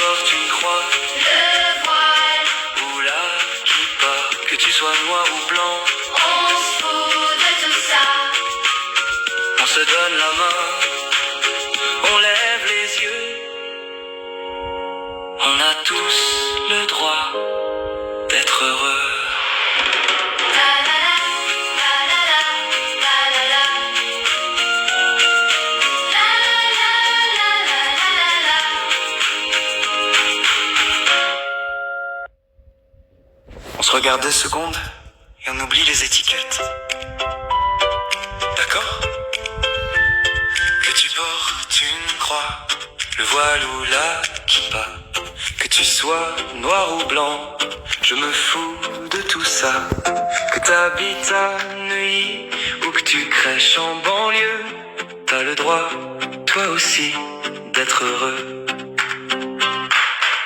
portes une croix, le voile, ou la kippa, que tu sois noir ou blanc, on se fout de tout ça. on se donne la main, on lève les yeux. On a tous le droit d'être heureux. La la la, la la la, la la la. La la la la la la la. On se regarde 2 secondes et on oublie les étiquettes. D'accord? Que tu portes une croix, le voile ou la kippa, que tu sois noir ou blanc, je me fous de tout ça. Que t'habites à Neuilly ou que tu crèches en banlieue, t'as le droit, toi aussi, d'être heureux.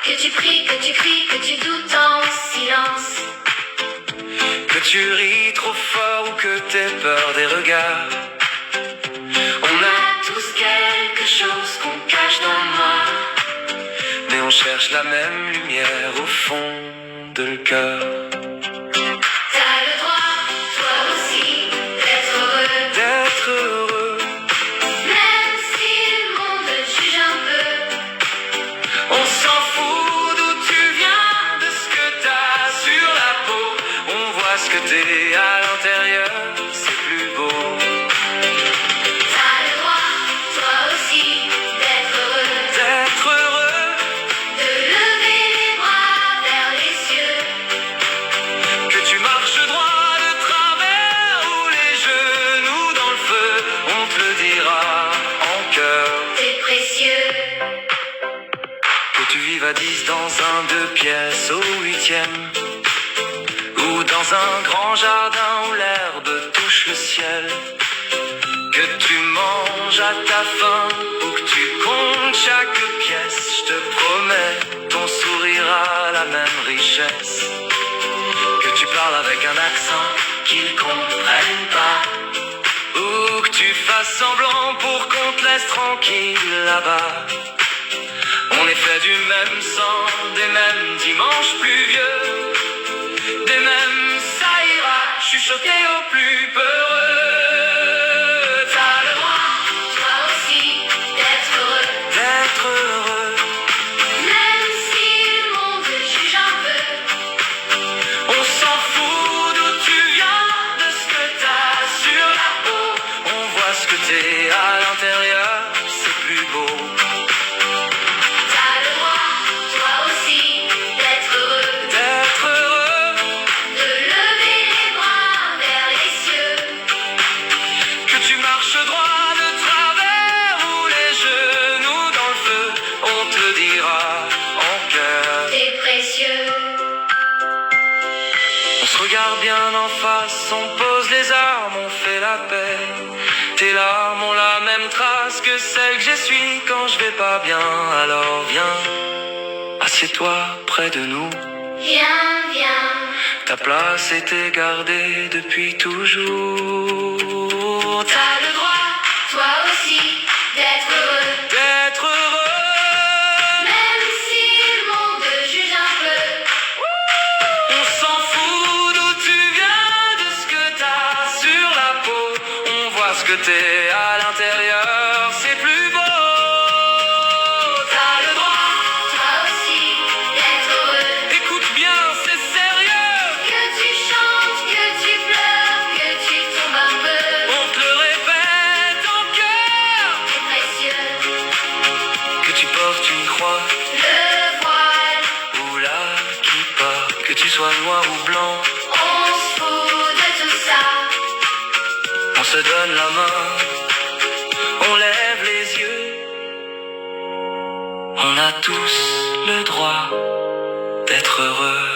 Que tu pries, que tu cries, que tu doutes en silence. Que tu ris trop fort ou que t'aies peur des regards. On a tous quelque chose qu'on cache dans le noir. Mais on cherche la même lumière au fond de le cœur. T'as le droit, toi aussi, d'être heureux. D'être heureux, Même si le monde te juge un peu. on s'en fout d'où tu viens, de ce que t'as sur la peau. On voit ce que t'es à l'intérieur, c'est plus beau. T'as le droit, toi aussi, d'être heureux. D'être heureux, De lever les bras vers les cieux. que tu marches droit de travers ou les genoux dans le feu, on te le dira en chœur. T'es précieux. Que tu vives à 10 dans un 2 pièces au 8e, ou dans un grand jardin où l'herbe touche le ciel. Que tu manges à ta faim ou que tu comptes chaque pièce, je te promets, ton sourire a la même richesse. Que tu parles avec un accent qu'ils comprennent pas, ou que tu fasses semblant pour qu'on te laisse tranquille là-bas. On est fait du même sang, des mêmes dimanches pluvieux, des mêmes ça ira, je suis choqué au plus peureux. T'as le droit, Toi aussi, d'être heureux. d'être heureux, Même si le monde te juge un peu. on s'en fout d'où tu viens, de ce que t'as sur la peau. On voit ce que t'es à l'intérieur, c'est plus beau. T'as le droit, toi aussi, d'être heureux. D'être heureux, De lever les bras vers les cieux. que tu marches droit de travers ou les genoux dans le feu, on te le dira en chœur. T'es précieux. On se regarde bien en face, on pose les armes, on fait la paix. Tes larmes ont la même trace que celle que j'essuie quand je vais pas bien. Alors viens, assieds-toi près de nous. Viens, viens. Ta place était gardée depuis toujours. T'as le droit, toi aussi, d'être heureux. D'être heureux, Même si le monde te juge un peu. on s'en fout d'où tu viens, de ce que t'as sur la peau. On voit ce que t'es à l'intérieur, c'est plus beau. T'as le droit, toi aussi, d'être heureux. Écoute bien, c'est sérieux. Que tu chantes, que tu pleures, que tu tombes un peu. On te le répète en chœur. T'es précieux. Que tu portes une croix Le voile, ou la kippa, que tu sois noir ou blanc, on se fout de tout ça. on se donne la main, on lève les yeux. On a tous le droit d'être heureux.